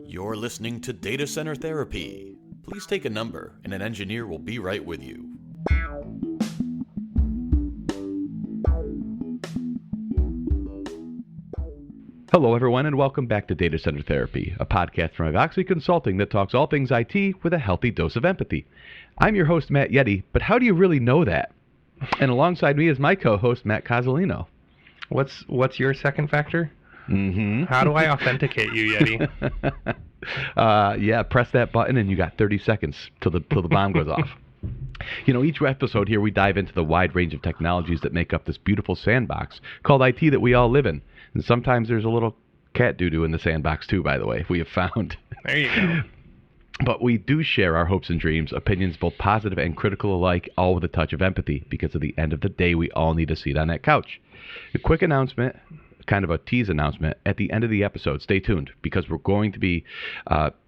You're listening to Data Center Therapy. Please take a number, and an engineer will be right with you. Hello, everyone, and welcome back to Data Center Therapy, a podcast from Oxy Consulting that talks all things IT with a healthy dose of empathy. I'm your host, Matt Yette, but how do you really know that? And alongside me is my co-host, Matt Cozzolino. What's your second factor? Mm-hmm. How do I authenticate you, Yette? Yeah, press that button and you got 30 seconds till the bomb goes off. You know, each episode here we dive into the wide range of technologies that make up this beautiful sandbox called IT that we all live in. And sometimes there's a little cat doo-doo in the sandbox too, by the way, we have found. There you go. But we do share our hopes and dreams, opinions both positive and critical alike, all with a touch of empathy, because at the end of the day, we all need a seat on that couch. A quick announcement, kind of a tease announcement, at the end of the episode, stay tuned, because we're going to be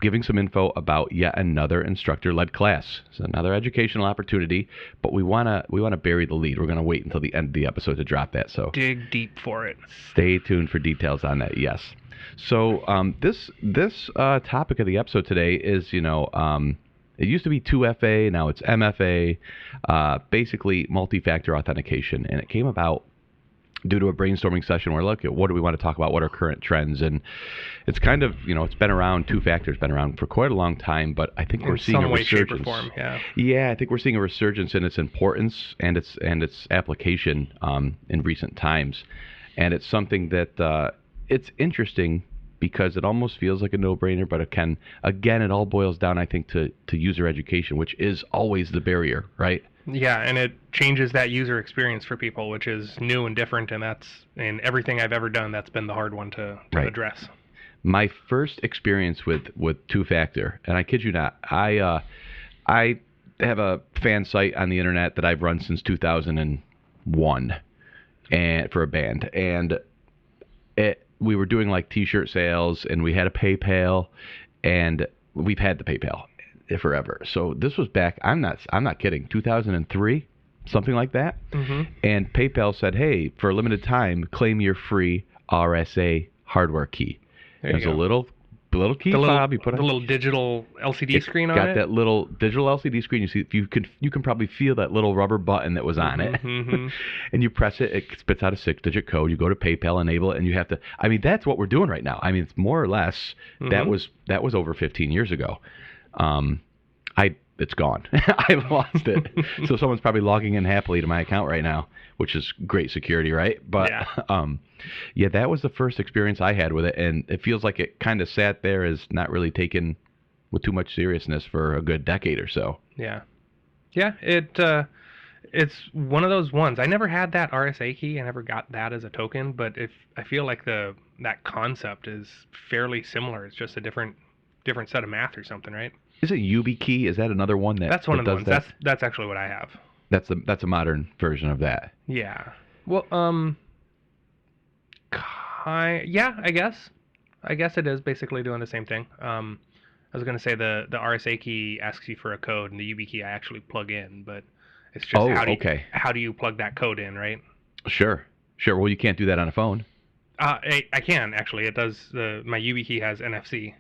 giving some info about yet another instructor-led class. It's another educational opportunity, but we want to bury the lead. We're going to wait until the end of the episode to drop that. So dig deep for it. Stay tuned for details on that, yes. So this topic of the episode today is, it used to be 2FA, now it's MFA, basically multi-factor authentication, and it came about due to a brainstorming session where, look, what do we want to talk about? What are current trends? And it's kind of, it's been around, two-factor's been around for quite a long time, but I think we're seeing a resurgence. Some way, shape, or form, yeah. Yeah, I think we're seeing a resurgence in its importance and its application in recent times. And it's something that it's interesting because it almost feels like a no-brainer, but it all boils down, I think, to user education, which is always the barrier, right? Yeah, and it changes that user experience for people, which is new and different, and that's in everything I've ever done, that's been the hard one to address. My first experience with two-factor, and I kid you not, I have a fan site on the internet that I've run since 2001 and for a band, and we were doing like T-shirt sales, and we had a PayPal, and we've had the PayPal forever. So this was back, I'm not kidding, 2003, something like that. Mm-hmm. And PayPal said, hey, for a limited time, claim your free RSA hardware key. There's a little key fob you put on the little digital LCD screen on it. Got that little digital LCD screen. You see, you can probably feel that little rubber button that was on it. Mm-hmm. And you press it, it spits out a 6-digit code. You go to PayPal, enable it, and you have to. I mean, that's what we're doing right now. I mean, it's more or less that was over 15 years ago. It's gone. I've lost it. So someone's probably logging in happily to my account right now, which is great security, right? But yeah, that was the first experience I had with it, and it feels like it kind of sat there as not really taken with too much seriousness for a good decade or so. Yeah. Yeah, it's one of those ones. I never had that RSA key. I never got that as a token, but I feel like that concept is fairly similar. It's just a different set of math or something, right? Is it YubiKey? Is that another one that? That's one of the ones. That? That's actually what I have. That's a modern version of that. Yeah. Well, yeah, I guess it is basically doing the same thing. I was going to say the RSA key asks you for a code, and the YubiKey I actually plug in, but it's just how do you plug that code in, right? Sure. Well, you can't do that on a phone. I can actually. It does. My YubiKey has NFC.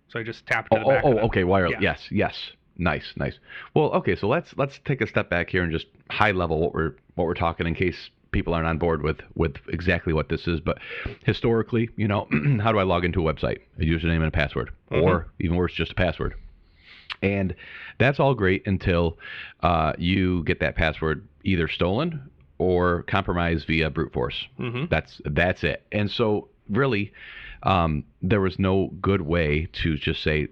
So I just tapped to the back. Okay, wireless. Yeah. Yes. Nice. Well, okay, so let's take a step back here and just high level what we're talking in case people aren't on board with exactly what this is. But historically, how do I log into a website? A username and a password, or even worse, just a password. And that's all great until you get that password either stolen or compromised via brute force. Mm-hmm. That's it. And so really, there was no good way to just say,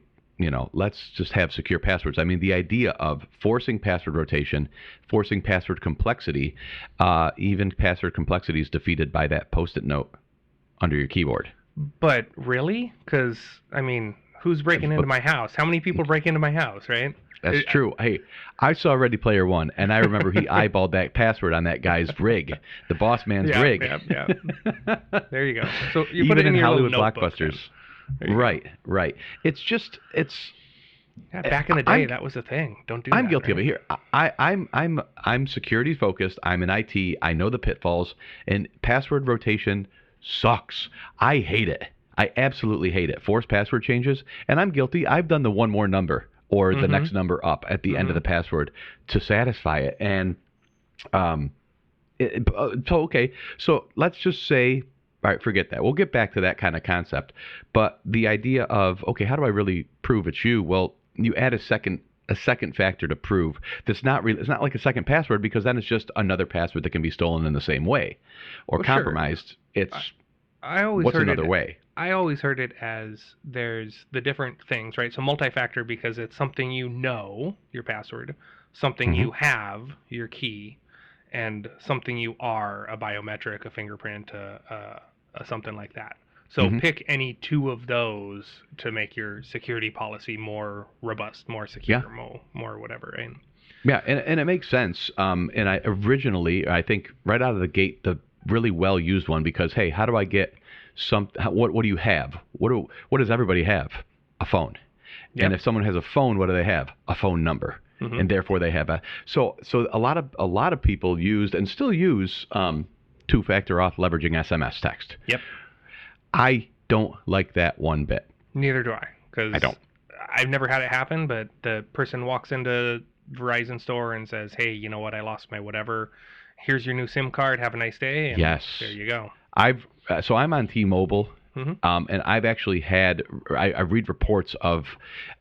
let's just have secure passwords. I mean, the idea of forcing password rotation, forcing password complexity, even password complexity is defeated by that Post-it note under your keyboard. But really? Because, I mean, who's breaking into my house? How many people break into my house, right? That's true. Hey, I saw Ready Player One, and I remember he eyeballed that password on that guy's rig, the boss man's rig. Yeah. There you go. So you even put it in your Hollywood little blockbusters. Right. It's Yeah, back in the day, that was a thing. Don't do that. I'm guilty of right? it here. I'm security focused. I'm in IT. I know the pitfalls, and password rotation sucks. I hate it. I absolutely hate it. Forced password changes, and I'm guilty. I've done the one more number or the next number up at the end of the password to satisfy it. And okay, so let's just say, all right, forget that. We'll get back to that kind of concept. But the idea of, okay, how do I really prove it's you? Well, you add a second factor to prove. That's not really. It's not like a second password, because then it's just another password that can be stolen in the same way or Well, compromised. Sure. It's I always what's heard another it, way? I always heard it as there's the different things, right? So multi-factor because it's something you know, your password, something you have, your key, and something you are, a biometric, a fingerprint, something like that. So pick any two of those to make your security policy more robust, more secure, more whatever, right? Yeah, and it makes sense. And I think right out of the gate, the really well used one, because hey, how do I get what do you have? What does everybody have? A phone. Yep. And if someone has a phone, what do they have? A phone number. And therefore they have so a lot of people used and still use two-factor auth leveraging SMS text. Yep. I don't like that one bit. Neither do I, because I don't. I've never had it happen, but the person walks into Verizon store and says, "Hey, you know what? I lost my whatever. Here's your new SIM card. Have a nice day." And yes. there you go. So I'm on T-Mobile. And I've actually had I read reports of,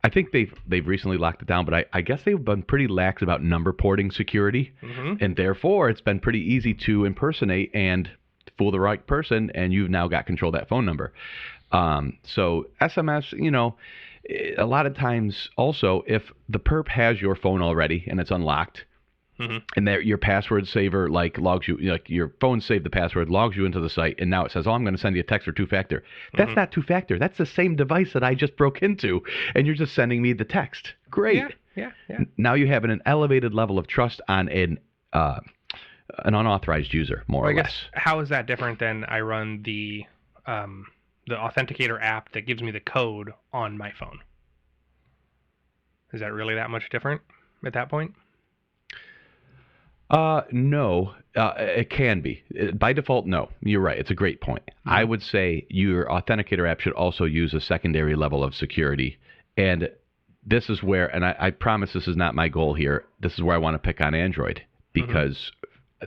I think they've recently locked it down, but I guess they've been pretty lax about number porting security, and therefore it's been pretty easy to impersonate and fool the right person, and you've now got control of that phone number. So SMS, a lot of times also, if the perp has your phone already and it's unlocked, and that your password saver logs you, your phone saved the password, logs you into the site, and now it says, "Oh, I'm going to send you a text or two-factor." That's not two-factor. That's the same device that I just broke into, and you're just sending me the text. Great. Yeah. Now you have an elevated level of trust on an unauthorized user, more or less. How is that different than I run the Authenticator app that gives me the code on my phone? Is that really that much different at that point? No, it can be. By default, no. You're right. It's a great point. I would say your Authenticator app should also use a secondary level of security. And this is where, and I promise this is not my goal here, this is where I want to pick on Android, because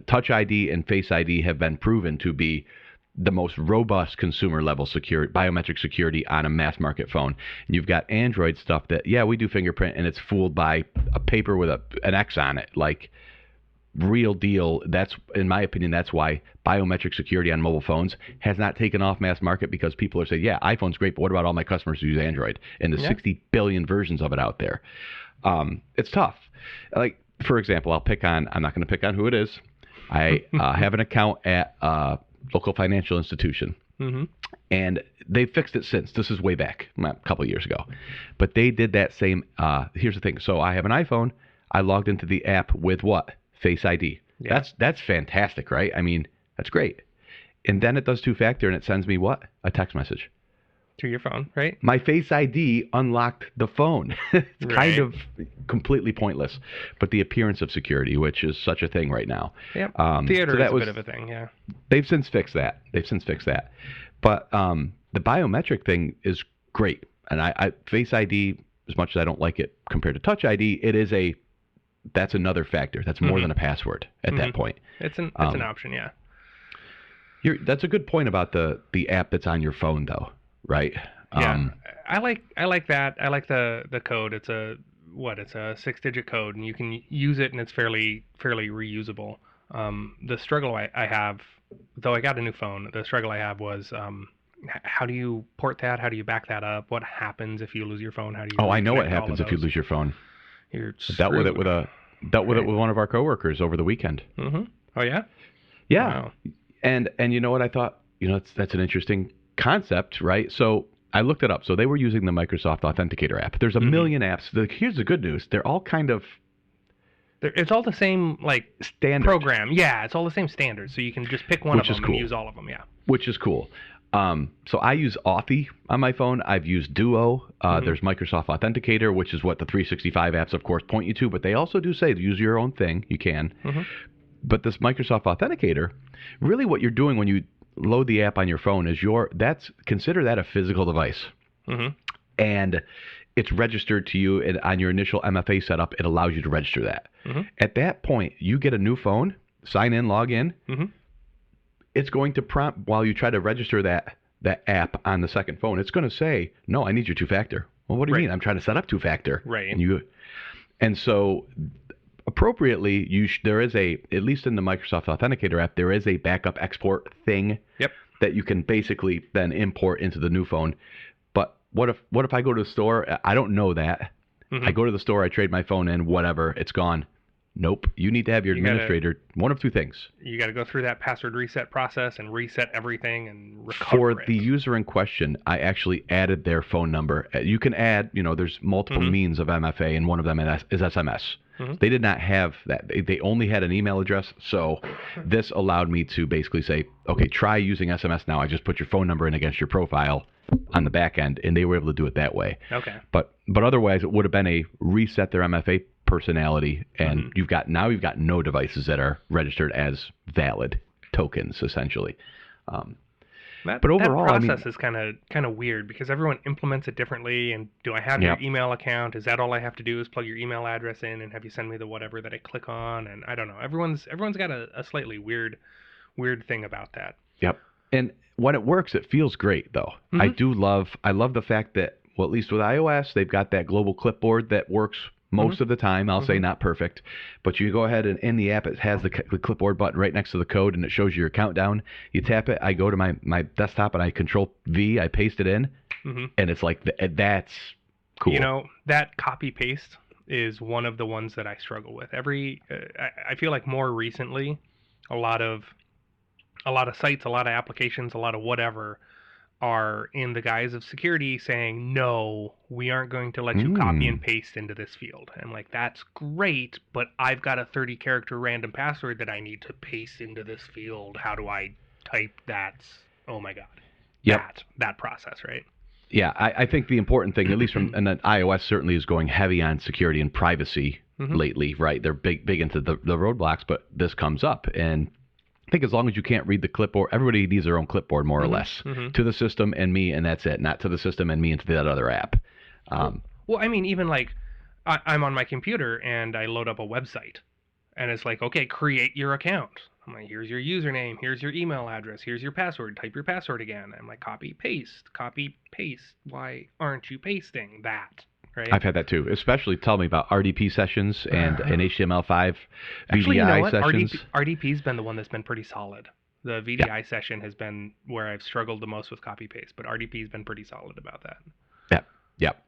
TouchID and FaceID have been proven to be the most robust consumer level security, biometric security on a mass market phone. And you've got Android stuff that, we do fingerprint, and it's fooled by a paper with an X on it. Real deal. That's, in my opinion, that's why biometric security on mobile phones has not taken off mass market, because people are saying, iPhone's great, but what about all my customers who use Android and the 60 billion versions of it out there? It's tough. For example, I'm not going to pick on who it is. I have an account at a local financial institution, and they've fixed it since. This is way back, a couple of years ago. But they did that same, here's the thing. So I have an iPhone. I logged into the app with what? Face ID. Yeah. That's fantastic, right? I mean, that's great. And then it does two-factor, and it sends me what? A text message. To your phone, right? My Face ID unlocked the phone. It's kind of completely pointless. But the appearance of security, which is such a thing right now. Yeah. Theater is a bit of a thing, yeah. They've since fixed that. But the biometric thing is great. And I Face ID, as much as I don't like it compared to Touch ID, that's another factor. That's more than a password at that point. It's an option, yeah. That's a good point about the app that's on your phone, though, right? Yeah, I like that. I like the code. It's a 6-digit code, and you can use it, and it's fairly reusable. The struggle I have, though I got a new phone, the struggle I have was how do you port that? How do you back that up? What happens if you lose your phone? How do you? Oh, I know what happens if you lose your phone. You're dealt with it with one of our coworkers over the weekend. Oh yeah. Yeah. Wow. And you know what I thought? That's an interesting concept, right? So I looked it up. So they were using the Microsoft Authenticator app. There's a million apps. Here's the good news. They're all kind of... It's all the same, standard program. Yeah, it's all the same standard. So you can just pick one of them and use all of them, yeah. Which is cool. So I use Authy on my phone. I've used Duo. There's Microsoft Authenticator, which is what the 365 apps, of course, point you to. But they also do say use your own thing. You can. But this Microsoft Authenticator, really what you're doing when you load the app on your phone is consider that a physical device. And it's registered to you, and on your initial MFA setup, it allows you to register that. At that point, you get a new phone, sign in, log in. It's going to prompt while you try to register that app on the second phone. It's going to say, "No, I need your two-factor." Well, what do you mean? I'm trying to set up two-factor. Right. And so appropriately, there is at least in the Microsoft Authenticator app, there is a backup export thing that you can basically then import into the new phone. But what if I go to the store? I don't know that. I go to the store, I trade my phone in, whatever, it's gone. Nope. You need to have your administrator. One of two things. You got to go through that password reset process and reset everything and recover For the user in question, I actually added their phone number. You can add, there's multiple means of MFA, and one of them is SMS. They did not have that. They only had an email address. So this allowed me to basically say, okay, try using SMS now. I just put your phone number in against your profile on the back end, and they were able to do it that way. Okay. But otherwise, it would have been a reset their MFA personality, and you've got no devices that are registered as valid tokens, essentially. But overall, that process is kind of weird because everyone implements it differently. And do I have your email account? Is that all I have to do is plug your email address in and have you send me the whatever that I click on? And I don't know. Everyone's got a slightly weird thing about that. Yep. And when it works, it feels great, though. I love the fact that, well, at least with iOS, they've got that global clipboard that works most of the time. I'll say not perfect, but you go ahead and in the app, it has the clipboard button right next to the code, and it shows you your countdown. You tap it. I go to my desktop and I Control V. I paste it in, and it's like that's cool. That copy paste is one of the ones that I struggle with. I feel like more recently, a lot of sites, a lot of applications, a lot of whatever are in the guise of security saying, no, we aren't going to let you copy and paste into this field. And like, that's great, but I've got a 30-character random password that I need to paste into this field. How do I type that? Oh my God. That process, right? Yeah, I think the important thing, at least from and then iOS certainly is going heavy on security and privacy lately, right? They're big into the roadblocks, but this comes up, and I think as long as you can't read the clipboard, everybody needs their own clipboard, more or less, to the system and me, and that's it. Not to the system and me and to that other app. Well, I mean, even like I'm on my computer and I load up a website, and it's like, okay, create your account. I'm like, here's your username, here's your email address, here's your password. Type your password again. I'm like, copy, paste. Why aren't you pasting that? Right? I've had that too. Especially tell me about RDP sessions and HTML5 Actually, VDI sessions. RDP's been the one that's been pretty solid. The VDI session has been where I've struggled the most with copy paste, but RDP's been pretty solid about that. Yep.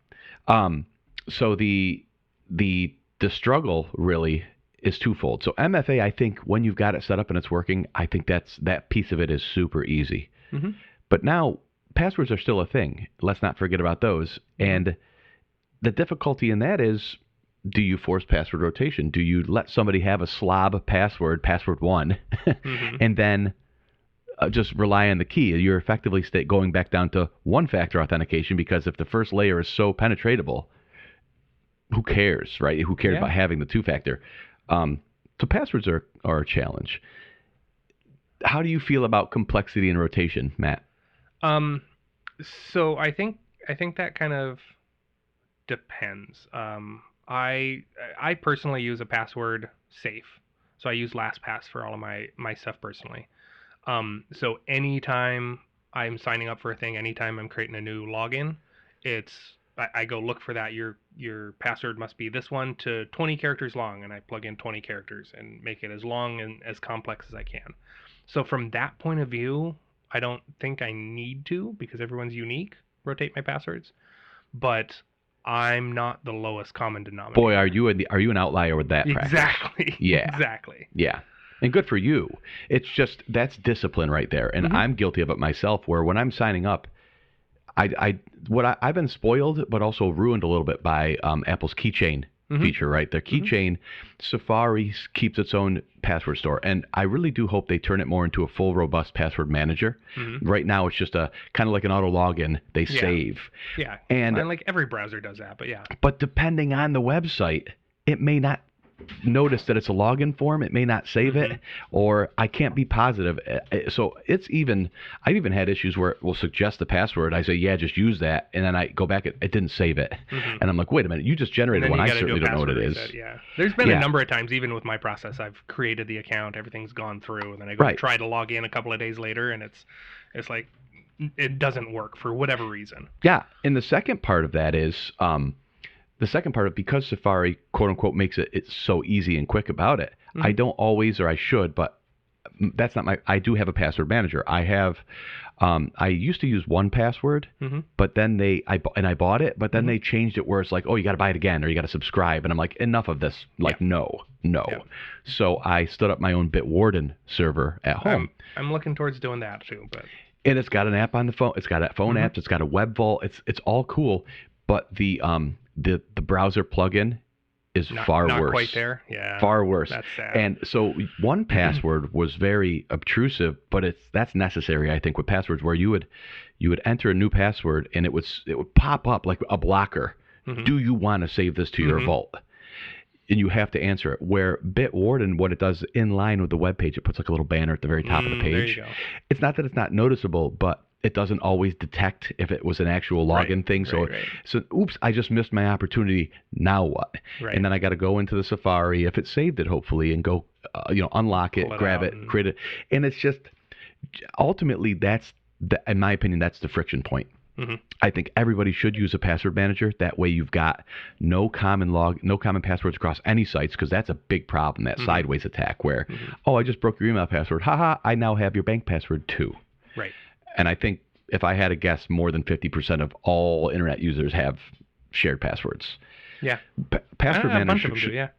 So the struggle really is twofold. So MFA, I think when you've got it set up and it's working, I think that piece of it is super easy. But now passwords are still a thing. Let's not forget about those. And the difficulty in that is, do you force password rotation? Do you let somebody have a slob password 1, and then just rely on the key? You're effectively going back down to one-factor authentication, because if the first layer is so penetratable, who cares, right? Who cares about having the two-factor? So passwords are a challenge. How do you feel about complexity and rotation, Matt? So I think that kind of depends. I personally use a password safe, so I use LastPass for all of my stuff personally. So anytime I'm signing up for a thing, anytime I'm creating a new login, I go look for that. Your password must be this one to 20 characters long, and I plug in 20 characters and make it as long and as complex as I can. So from that point of view, I don't think I need to, because everyone's unique, rotate my passwords. But I'm not the lowest common denominator. Boy, are you an outlier with that practice. Exactly. Yeah. Exactly. Yeah. And good for you. It's just, that's discipline right there. And I'm guilty of it myself, where when I'm signing up, I've been spoiled, but also ruined a little bit by Apple's keychain feature, right? Their keychain, Safari keeps its own password store, and I really do hope they turn it more into a full, robust password manager. Right now, it's just a kind of like an auto login. They save. Yeah, and like every browser does that, but yeah. But depending on the website, it may not notice that it's a login form. It may not save it, or I can't be positive. So I've even had issues where it will suggest the password. I say, yeah, just use that. And then I go back, it didn't save it. And I'm like, wait a minute, you just generated one. I certainly don't know what it is. Yeah. There's been a number of times, even with my process, I've created the account, everything's gone through, and then I go try to log in a couple of days later, and it's like, it doesn't work for whatever reason. Yeah. And the second part of that is, because Safari, quote unquote, makes it's so easy and quick about it, I don't always, or I should, but that's not I do have a password manager. I have, I used to use 1Password, but then I bought it, but then they changed it where it's like, oh, you got to buy it again, or you got to subscribe. And I'm like, enough of this. Like, no. Yeah. So I stood up my own Bitwarden server at home. I'm looking towards doing that too, but. And it's got an app on the phone. It's got a phone app. It's got a web vault. It's all cool. But the browser plugin is far worse. Not quite there. Yeah. Far worse. That's sad. And so 1Password was very obtrusive, but that's necessary, I think, with passwords where you would enter a new password and it would pop up like a blocker. Do you want to save this to your vault? And you have to answer it. Where Bitwarden, what it does in line with the web page, it puts like a little banner at the very top of the page. There you go. It's not that it's not noticeable, but it doesn't always detect if it was an actual login thing. So, oops, I just missed my opportunity. Now what? And then I got to go into the Safari, if it saved it, hopefully, and go, unlock it, grab it, create it. And it's just, ultimately, in my opinion, that's the friction point. I think everybody should use a password manager. That way you've got no common passwords across any sites, because that's a big problem, that sideways attack where, oh, I just broke your email password. Haha, I now have your bank password too. Right. And I think if I had to guess, more than 50% of all internet users have shared passwords. Yeah. Password manager should,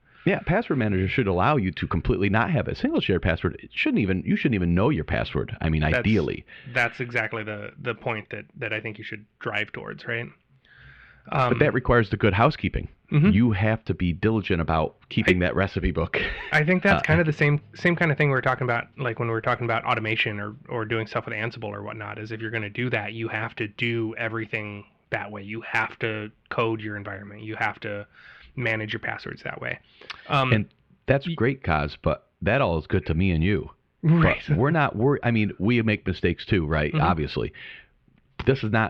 password manager should allow you to completely not have a single shared password. You shouldn't even know your password. I mean, ideally. That's exactly the point that I think you should drive towards, right? But that requires the good housekeeping. You have to be diligent about keeping that recipe book. I think that's kind of the same kind of thing we were talking about, like when we were talking about automation or doing stuff with Ansible or whatnot, is if you're going to do that, you have to do everything that way. You have to code your environment. You have to manage your passwords that way. And that's great, Coz, but that all is good to me and you. Right. But we make mistakes too, right? Obviously.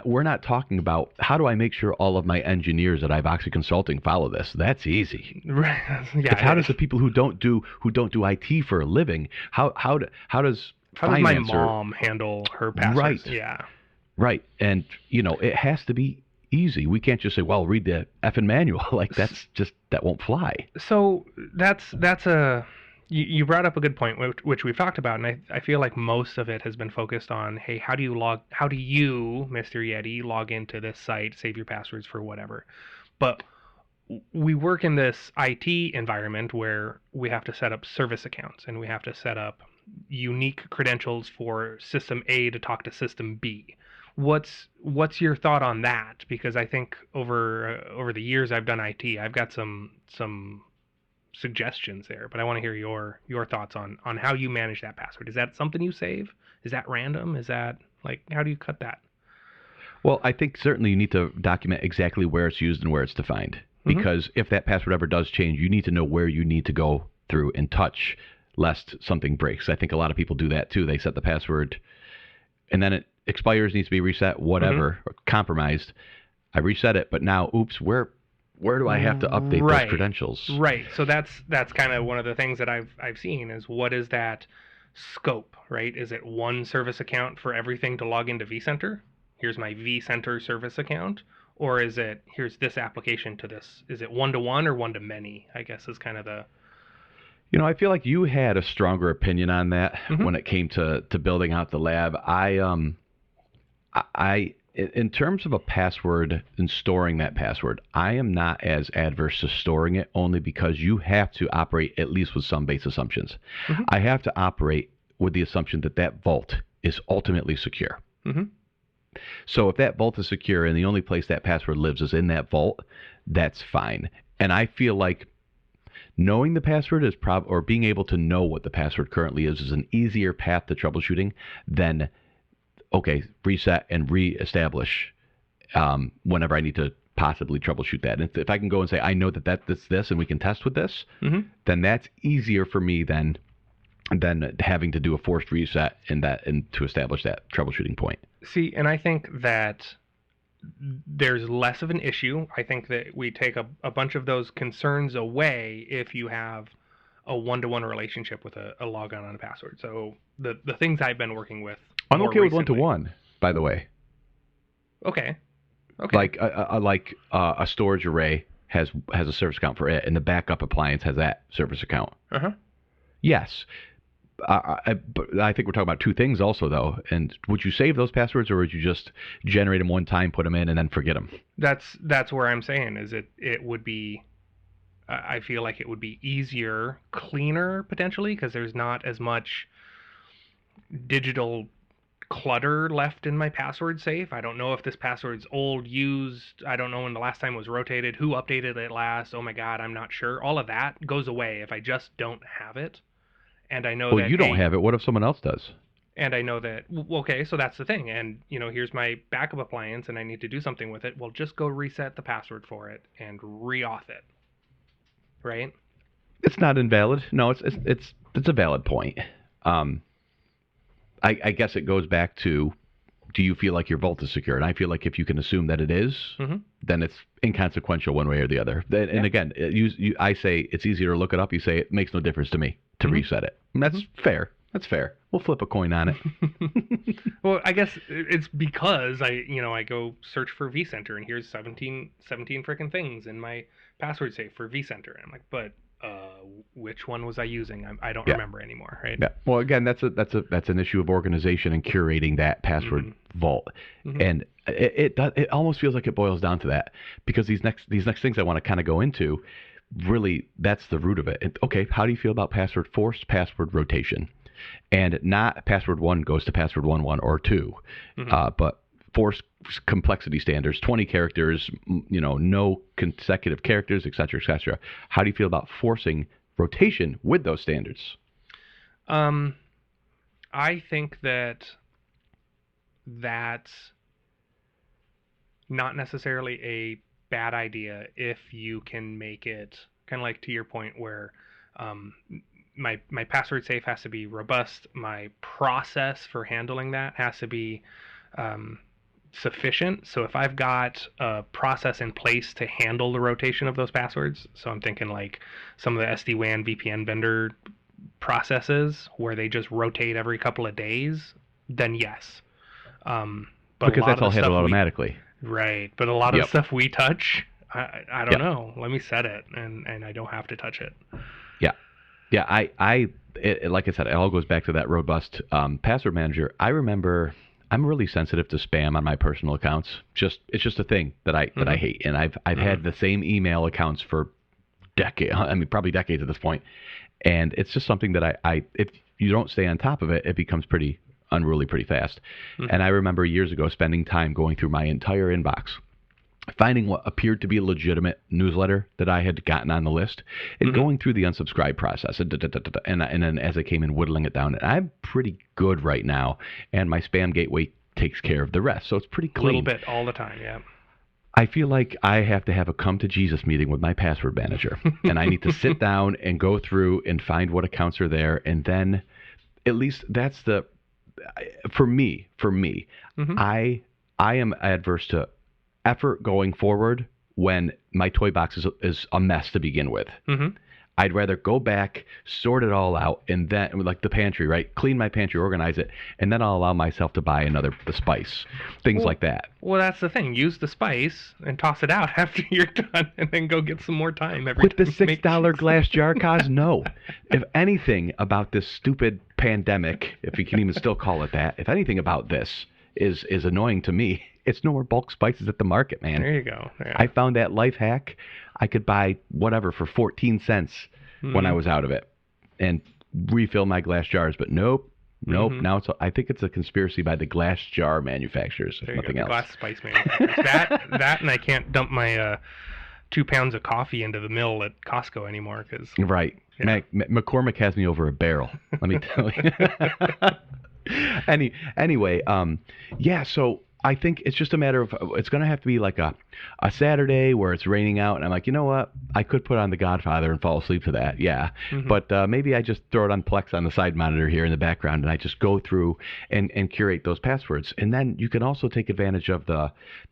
We're not talking about how do I make sure all of my engineers at Ivoxy Consulting follow this. That's easy. Right. Yeah. It's how does the people who don't do IT for a living, how does my mom handle her passwords? Right. Yeah. Right. And it has to be easy. We can't just say, well, read the effing manual. Like that won't fly. So you brought up a good point, which we've talked about, and I feel like most of it has been focused on, hey, how do you, Mr. Yeti, log into this site, save your passwords for whatever. But we work in this IT environment where we have to set up service accounts, and we have to set up unique credentials for system A to talk to system B. What's your thought on that? Because I think over the years I've done IT, I've got some suggestions there, but I want to hear your thoughts on how you manage that password. Is that something you save? Is that random? Is that how do you cut that? Well, I think certainly you need to document exactly where it's used and where it's defined, because if that password ever does change, you need to know where you need to go through and touch, lest something breaks. I think a lot of people do that too. They set the password and then it expires, needs to be reset, whatever, or compromised. I reset it, but now, oops, where do I have to update those credentials? Right. So that's kind of one of the things that I've seen is, what is that scope, right? Is it one service account for everything to log into vCenter? Here's my vCenter service account. Or is it, here's this application to this? Is it one-to-one or one-to-many, I guess, is kind of the... I feel like you had a stronger opinion on that when it came to building out the lab. I in terms of a password and storing that password, I am not as adverse to storing it, only because you have to operate at least with some base assumptions. I have to operate with the assumption that vault is ultimately secure. So if that vault is secure and the only place that password lives is in that vault, that's fine. And I feel like knowing the password is or being able to know what the password currently is an easier path to troubleshooting than, okay, reset and reestablish whenever I need to possibly troubleshoot that. And if I can go and say, I know that's this, and we can test with this, then that's easier for me than having to do a forced reset and to establish that troubleshooting point. See, and I think that there's less of an issue. I think that we take a bunch of those concerns away if you have a one-to-one relationship with a logon on a password. So the things I've been working with, I'm okay with one-to-one, by the way. Okay. Like a storage array has a service account for it, and the backup appliance has that service account. Yes. But I think we're talking about two things also, though. And would you save those passwords, or would you just generate them one time, put them in, and then forget them? That's where I'm saying is it would be. I feel like it would be easier, cleaner potentially, because there's not as much digital clutter left in my password safe. I don't know if this password's old, used. I don't know when the last time it was rotated, who updated it last. Oh my God, I'm not sure. All of that goes away if I just don't have it. And I know that... Well, you don't have it. What if someone else does? And I know that... Okay, so that's the thing. And, here's my backup appliance, and I need to do something with it. Well, just go reset the password for it and re-auth it. Right? It's not invalid. No, it's a valid point. I guess it goes back to, do you feel like your vault is secure? And I feel like if you can assume that it is, then it's inconsequential one way or the other. And again, I say it's easier to look it up. You say it makes no difference to me to reset it. And that's fair. That's fair. We'll flip a coin on it. Well, I guess it's because I go search for vCenter, and here's 17 freaking things in my password safe for vCenter. And I'm like, but which one was I using? I don't remember anymore, right? Yeah. Well, again, that's an issue of organization and curating that password vault. And it almost feels like it boils down to that, because these next things I want to kind of go into, really, that's the root of it. And, okay, how do you feel about password forced password rotation? And not password 1 goes to password 1 or 2, but forced complexity standards, 20 characters, no consecutive characters, et cetera, et cetera. How do you feel about forcing rotation with those standards? I think that's not necessarily a bad idea if you can make it kind of like, to your point, where my password safe has to be robust. My process for handling that has to be sufficient. So if I've got a process in place to handle the rotation of those passwords, so I'm thinking like some of the SD-WAN VPN vendor processes where they just rotate every couple of days, then yes. But because that's all handled automatically. Right. But a lot of the stuff we touch, I don't know. Let me set it, and I don't have to touch it. Yeah, like I said, it all goes back to that robust password manager. I remember I'm really sensitive to spam on my personal accounts. It's just a thing that I hate, and I've had the same email accounts for decades. I mean, probably decades at this point, and it's just something that I if you don't stay on top of it, it becomes pretty unruly pretty fast. And I remember years ago spending time going through my entire inbox, finding what appeared to be a legitimate newsletter that I had gotten on the list, and going through the unsubscribe process, and then as I came in, whittling it down. And I'm pretty good right now, and my spam gateway takes care of the rest, so it's pretty clean. A little bit all the time, yeah. I feel like I have to have a come to Jesus meeting with my password manager, and I need to sit down and go through and find what accounts are there, and then at least that's for me. I am adverse to effort going forward when my toy box is a mess to begin with. I'd rather go back, sort it all out, and then, like the pantry, right? Clean my pantry, organize it, and then I'll allow myself to buy the spice, things like that. Well, that's the thing. Use the spice and toss it out after you're done, and then go get some more time with the $6 glass jar, Coz? No. If anything about this stupid pandemic, if you can even still call it that, if anything about this is annoying to me, it's no more bulk spices at the market, man. There you go. Yeah. I found that life hack. I could buy whatever for 14 cents when I was out of it and refill my glass jars. But nope. Now I think it's a conspiracy by the glass jar manufacturers. There Nothing you go, else. The glass spice manufacturers. that and I can't dump my 2 pounds of coffee into the mill at Costco anymore. Cause, Right. yeah. McCormick has me over a barrel. Let me tell you. Anyway, yeah. So I think it's just a matter of it's going to have to be like a Saturday where it's raining out, and I'm like, you know what? I could put on The Godfather and fall asleep to that. Yeah. But maybe I just throw it on Plex on the side monitor here in the background, and I just go through and curate those passwords. And then you can also take advantage of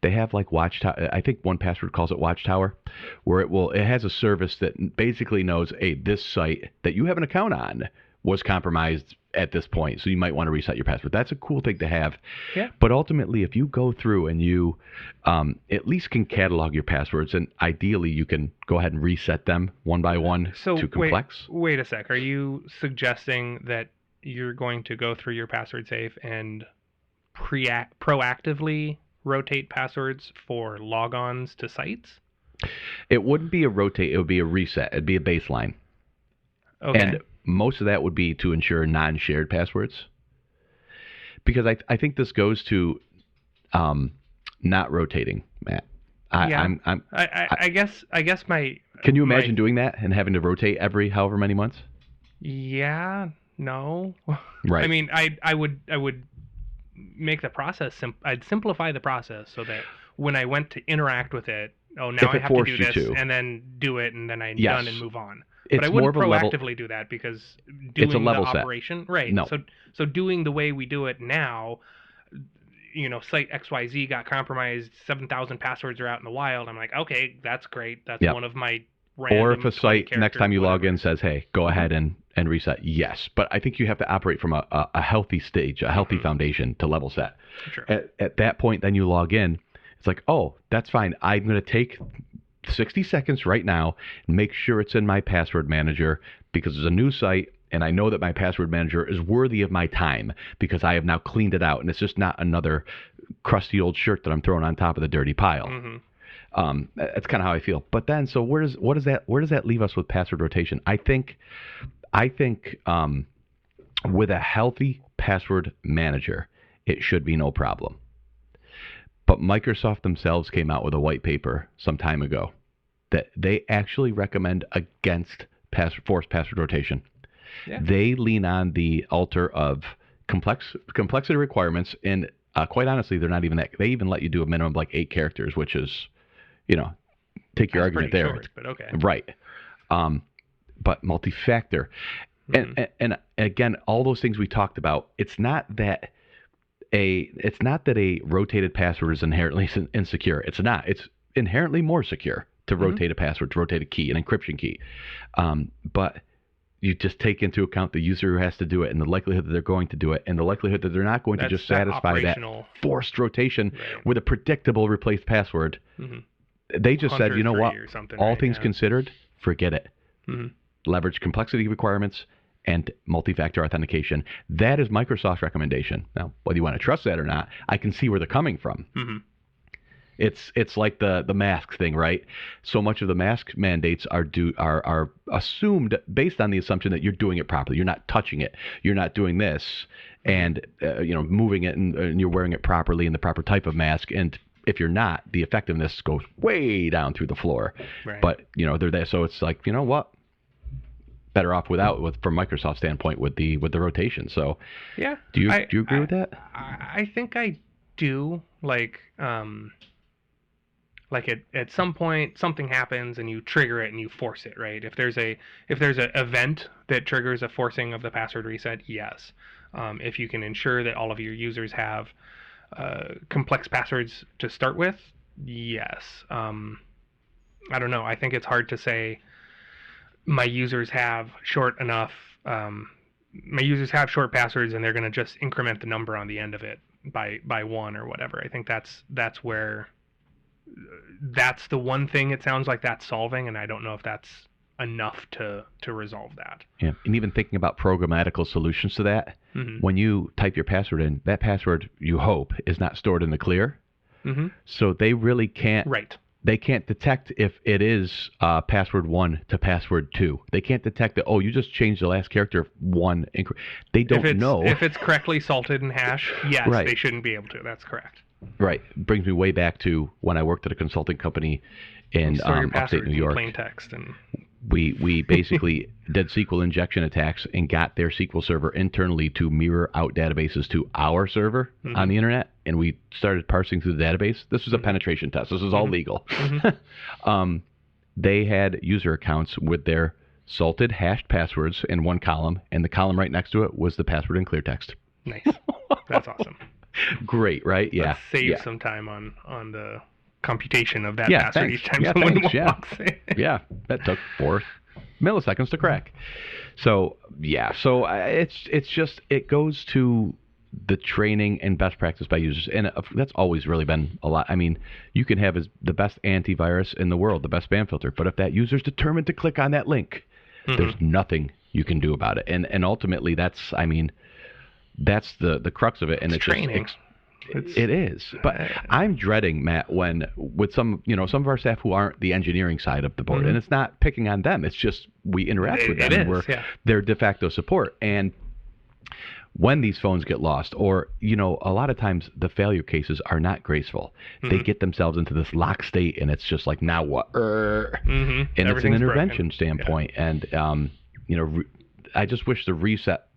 they have like Watchtower. I think 1Password calls it Watchtower, where it has a service that basically knows, hey, this site that you have an account on was compromised at this point, so you might want to reset your password. That's a cool thing to have. Yeah. But ultimately, if you go through and you at least can catalog your passwords, and ideally you can go ahead and reset them one by one to complex. Wait a sec. Are you suggesting that you're going to go through your password safe and proactively rotate passwords for logons to sites? It wouldn't be a rotate. It would be a reset. It'd be a baseline. Okay. And most of that would be to ensure non-shared passwords. Because I think this goes to not rotating, Matt. I guess my... Can you imagine doing that and having to rotate every however many months? Yeah, no. Right. I mean, I would make the process I'd simplify the process so that when I went to interact with it, now I have to do this and then do it and then I'm done and move on. But I wouldn't proactively do that because doing the operation, right? No. So doing the way we do it now, site XYZ got compromised, 7,000 passwords are out in the wild. I'm like, okay, that's great. That's one of my random. Or if a site next time you log in says, hey, go ahead and reset. Yes, but I think you have to operate from a healthy stage, a healthy foundation to level set. Sure. At that point, then you log in. It's like, oh, that's fine. I'm going to take 60 seconds right now and make sure it's in my password manager because it's a new site and I know that my password manager is worthy of my time because I have now cleaned it out and it's just not another crusty old shirt that I'm throwing on top of the dirty pile. That's kind of how I feel. But then, so where does that leave us with password rotation? I think with a healthy password manager, it should be no problem. But Microsoft themselves came out with a white paper some time ago that they actually recommend against forced password rotation. Yeah. They lean on the altar of complexity requirements, and quite honestly, they're not even that. They even let you do a minimum of like 8 characters, which is, take your argument there. Short, but okay. Right. But multi-factor. And again, all those things we talked about, it's not that a rotated password is inherently insecure. It's not. It's inherently more secure to rotate a password, to rotate a key, an encryption key. But you just take into account the user who has to do it and the likelihood that they're going to do it and the likelihood that they're not going to just satisfy that forced rotation with a predictable replaced password. They just said, you know what? All things considered, forget it. Leverage complexity requirements and multi-factor authentication. That is Microsoft's recommendation. Now, whether you want to trust that or not, I can see where they're coming from. It's like the mask thing, right? So much of the mask mandates are assumed based on the assumption that you're doing it properly. You're not touching it. You're not doing this and moving it and you're wearing it properly in the proper type of mask. And if you're not, the effectiveness goes way down through the floor. Right. But they're there, so it's like, you know what? Better off without, from Microsoft's standpoint, with the rotation. So, yeah, do you agree with that? I think I do. Like at some point something happens and you trigger it and you force it, right? If there's an event that triggers a forcing of the password reset, yes. If you can ensure that all of your users have complex passwords to start with, yes. I don't know. I think it's hard to say my users have short passwords and they're going to just increment the number on the end of it by 1 or whatever. I think that's the one thing it sounds like that's solving, and I don't know if that's enough to resolve that. Yeah, and even thinking about programmatical solutions to that, when you type your password in, that password, you hope, is not stored in the clear. So they really can't. Right. They can't detect if it is password 1 to password 2. They can't detect that, oh, you just changed the last character of 1. They don't know. If it's correctly salted and hashed, yes, right. They shouldn't be able to. That's correct. Right. Brings me way back to when I worked at a consulting company in Store your upstate passwords New in York. plain text and We basically did SQL injection attacks and got their SQL server internally to mirror out databases to our server on the internet, and we started parsing through the database. This was a penetration test. This was all legal. They had user accounts with their salted hashed passwords in one column, and the column right next to it was the password in clear text. nice. That's awesome. Great, right? Yeah. Let's save yeah. some time on the computation of that Yeah, password thanks. each time Yeah, someone thanks. Yeah. walks in. Yeah, that took 4 milliseconds to crack. So it's just, it goes to the training and best practice by users, and that's always really been a lot. I mean, you can have the best antivirus in the world, the best spam filter, but if that user's determined to click on that link, there's nothing you can do about it. And ultimately, that's the crux of it. And it's training. It is, but I'm dreading, Matt, when with some of our staff who aren't the engineering side of the board, and it's not picking on them. It's just we interact with them, and we're their de facto support. And when these phones get lost, or a lot of times the failure cases are not graceful. They get themselves into this lock state, and it's just like, now what? And it's an intervention standpoint, and I just wish the reset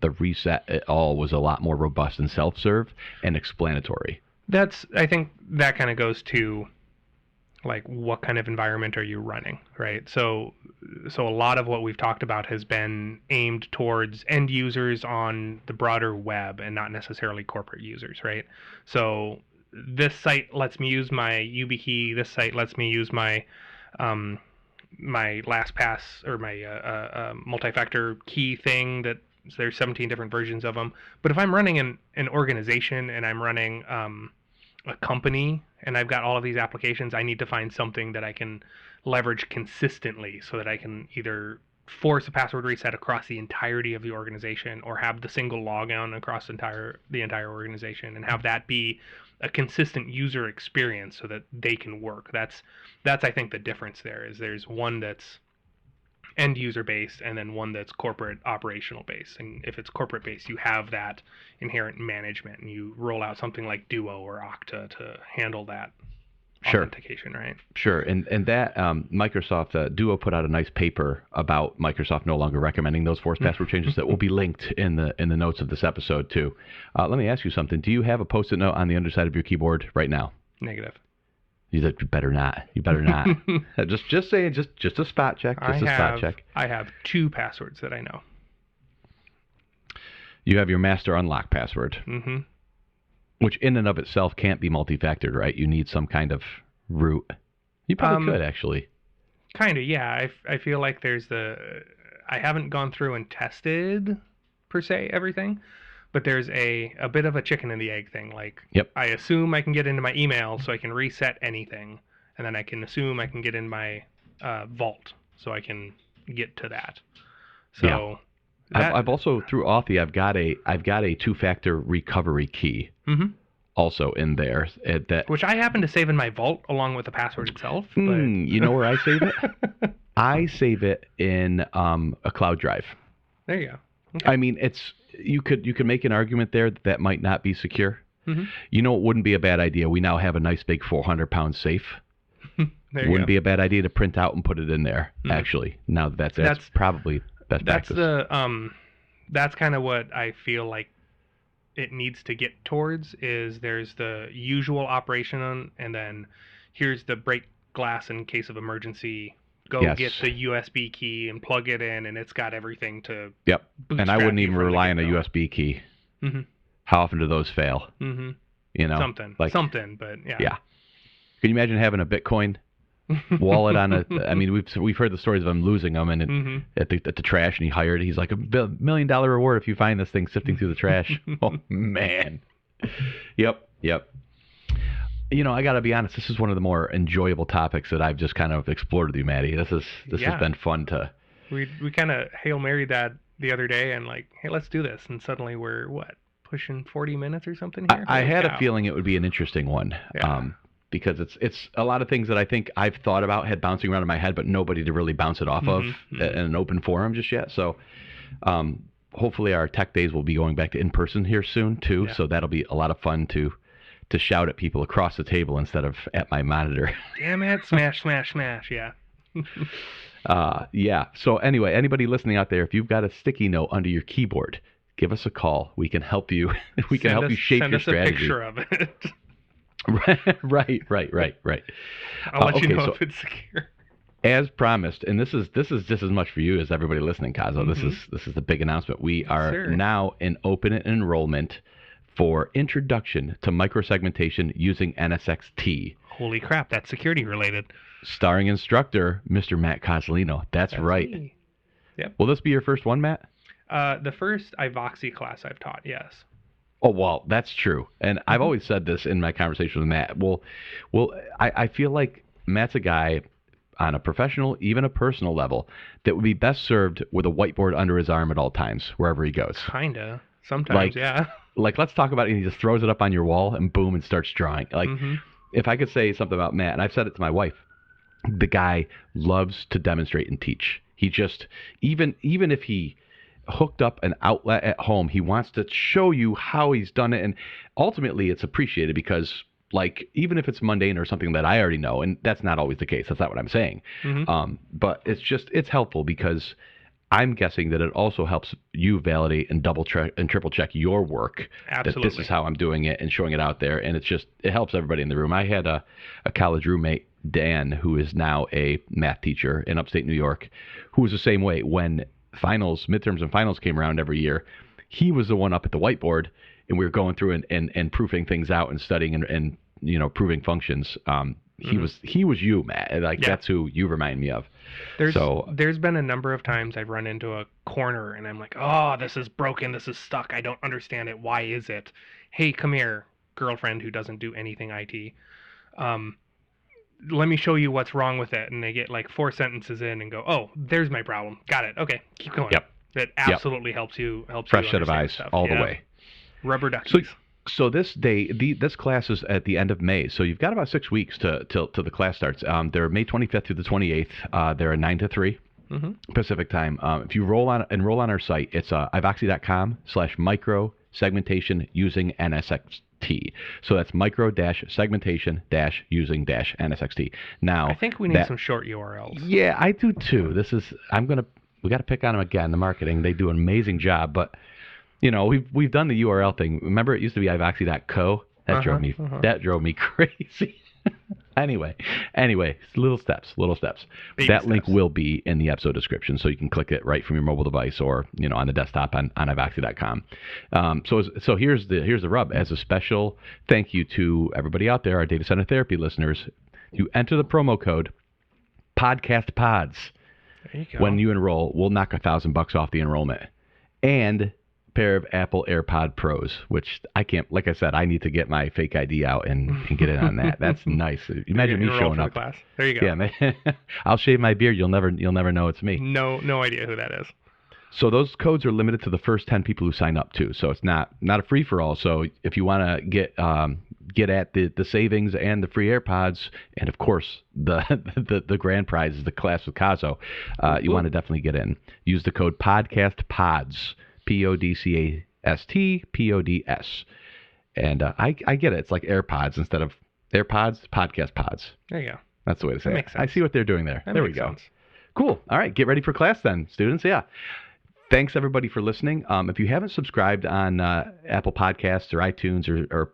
it all was a lot more robust and self-serve and explanatory. I think that kind of goes to like what kind of environment are you running, right? So a lot of what we've talked about has been aimed towards end users on the broader web and not necessarily corporate users, right? So this site lets me use my YubiKey. This site lets me use my my LastPass or my multi-factor key thing that. So there's 17 different versions of them. But if I'm running an organization and I'm running a company and I've got all of these applications, I need to find something that I can leverage consistently so that I can either force a password reset across the entirety of the organization or have the single logon across the entire organization and have that be a consistent user experience so that they can work. That's I think the difference there is there's one that's end user based and then one that's corporate operational based. And if it's corporate based, you have that inherent management and you roll out something like Duo or Okta to handle that authentication, right? Sure. And that Microsoft Duo put out a nice paper about Microsoft no longer recommending those forced password changes that will be linked in the notes of this episode too. Let me ask you something. Do you have a Post-it note on the underside of your keyboard right now? Negative. You better not. You better not. just saying. Just a spot check. Spot check. I have 2 passwords that I know. You have your master unlock password, which in and of itself can't be multi-factored, right? You need some kind of root. You probably could actually. Kind of, yeah. I feel like I haven't gone through and tested per se everything. But there's a bit of a chicken and the egg thing. Like, I assume I can get into my email so I can reset anything. And then I can assume I can get in my vault so I can get to that. So I've also, through Authy, I've got a 2-factor recovery key also in there. Which I happen to save in my vault along with the password itself. But... You know where I save it? I save it in a cloud drive. There you go. Okay. I mean, you could make an argument there that might not be secure. It wouldn't be a bad idea. We now have a nice big 400-pound safe. Wouldn't be a bad idea to print out and put it in there. Actually, now that's probably best practice. That's kind of what I feel like it needs to get towards. Is there's the usual operation and then here's the break glass in case of emergency. Go get the USB key and plug it in, and it's got everything to. Yep. And I wouldn't even rely on a USB key. How often do those fail? Something, but yeah. Yeah. Can you imagine having a Bitcoin wallet on a? I mean, we've heard the stories of him losing them, and at the trash, and he's like $1 million reward if you find this thing sifting through the trash. Oh man. Yep. I got to be honest, this is one of the more enjoyable topics that I've just kind of explored with you, Maddie. This has been fun to... We kind of Hail Married that the other day and like, hey, let's do this. And suddenly we're, pushing 40 minutes or something here? I had a feeling it would be an interesting one because it's a lot of things that I think I've thought about, had bouncing around in my head, but nobody to really bounce it off of in an open forum just yet. So hopefully our tech days will be going back to in-person here soon too. So that'll be a lot of fun to to shout at people across the table instead of at my monitor. Damn it! Smash, smash, smash! Yeah. Yeah. So anyway, anybody listening out there, if you've got a sticky note under your keyboard, give us a call. We can help you. We can help you shape your strategy. Send us a picture of it. Right. I'll let you know so if it's secure. as promised, and this is just as much for you as everybody listening, Cozzo. This is the big announcement. We are now in open enrollment for Introduction to Microsegmentation using NSXT. Holy crap, that's security related. Starring instructor, Mr. Matt Cozzolino. That's right. Me. Yep. Will this be your first one, Matt? The first Ivoxy class I've taught, yes. Oh, well, that's true. And I've always said this in my conversation with Matt. Well, I feel like Matt's a guy on a professional, even a personal level, that would be best served with a whiteboard under his arm at all times, wherever he goes. Kinda. Sometimes, yeah. Like, let's talk about it, and he just throws it up on your wall, and boom, and starts drawing. Like, if I could say something about Matt, and I've said it to my wife, the guy loves to demonstrate and teach. He just, even if he hooked up an outlet at home, he wants to show you how he's done it, and ultimately it's appreciated because, like, even if it's mundane or something that I already know, and that's not always the case, that's not what I'm saying, but it's helpful because I'm guessing that it also helps you validate and double check and triple check your work. Absolutely. That this is how I'm doing it and showing it out there, and it helps everybody in the room. I had a college roommate, Dan, who is now a math teacher in upstate New York, who was the same way. When midterms and finals came around every year, he was the one up at the whiteboard, and we were going through and proofing things out and studying and proving functions. He was you, Matt. Like, that's who you remind me of. There's been a number of times I've run into a corner and I'm like, oh, this is broken, this is stuck, I don't understand it, why is it? Hey, come here, girlfriend who doesn't do anything IT. Let me show you what's wrong with it. And they get like 4 sentences in and go, oh, there's my problem. Got it. Okay, keep going. Yep. That absolutely helps you. Fresh set of eyes stuff. all the way. Rubber duckies. So this class is at the end of May. So you've got about 6 weeks till the class starts. They're May 25th through the 28th. They're 9 to 3 Pacific time. If you enroll on our site, it's ivoxy.com/micro-segmentation using NSXT. So that's micro-segmentation-using -NSXT. Now, I think we need some short URLs. Yeah, I do too. We got to pick on them again. The marketing, they do an amazing job, but we've done the URL thing. Remember, it used to be ivoxy.co. That drove me crazy. Anyway, little steps. Baby that steps. link will be in the episode description, so you can click it right from your mobile device or on the desktop on ivoxy.com. So here's the rub. As a special thank you to everybody out there, our data center therapy listeners, you enter the promo code PodcastPods. There you go. When you enroll, we'll knock $1,000 off the enrollment, and pair of Apple AirPod Pros, which I can't, like I said, I need to get my fake ID out and get in on that. That's nice. Imagine me showing up. Class. There you go. Yeah, man. I'll shave my beard. You'll never know it's me. No idea who that is. So those codes are limited to the first 10 people who sign up too. So it's not a free for all. So if you want to get at the savings and the free AirPods, and of course the grand prize is the class with Cozzo, you want to definitely get in. Use the code PodcastPods. PodcastPods. And I get it. It's like AirPods instead of AirPods, Podcast Pods. There you go. That's the way to say that it. Makes sense. I see what they're doing there. That there we makes go. Sense. Cool. All right. Get ready for class then, students. Yeah. Thanks, everybody, for listening. If you haven't subscribed on Apple Podcasts or iTunes or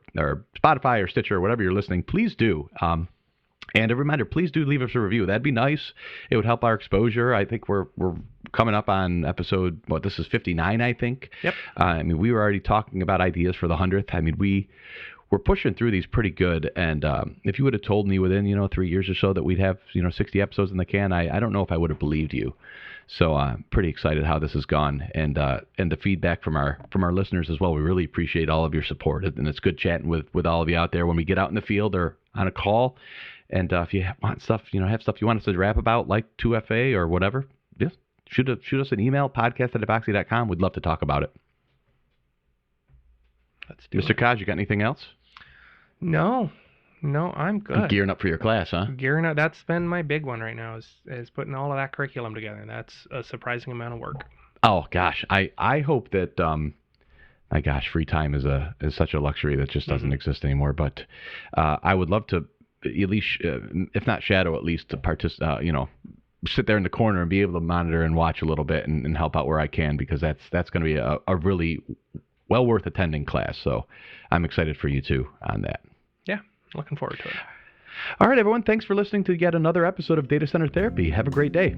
Spotify or Stitcher or whatever you're listening, please do. And a reminder, please do leave us a review. That'd be nice. It would help our exposure. I think we're coming up on episode, this is 59, I think. Yep. We were already talking about ideas for the 100th. We're pushing through these pretty good. And if you would have told me within, 3 years or so that we'd have, 60 episodes in the can, I don't know if I would have believed you. So I'm pretty excited how this has gone, and the feedback from our listeners as well. We really appreciate all of your support, and it's good chatting with all of you out there when we get out in the field or on a call. And if you want stuff, have stuff you want us to rap about, like 2FA or whatever, just shoot us an email, podcast@ivoxy.com. We'd love to talk about it. Let's do Mr. it. Kaz, you got anything else? No, I'm good. Gearing up for your class, huh? Gearing up. That's been my big one right now is putting all of that curriculum together. That's a surprising amount of work. Oh, gosh. I hope that my gosh, free time is such a luxury that just doesn't exist anymore. But I would love to at least, if not shadow, at least to sit there in the corner and be able to monitor and watch a little bit and help out where I can, because that's going to be a really well worth attending class. So I'm excited for you too on that. Yeah, looking forward to it. All right, everyone. Thanks for listening to yet another episode of Data Center Therapy. Have a great day.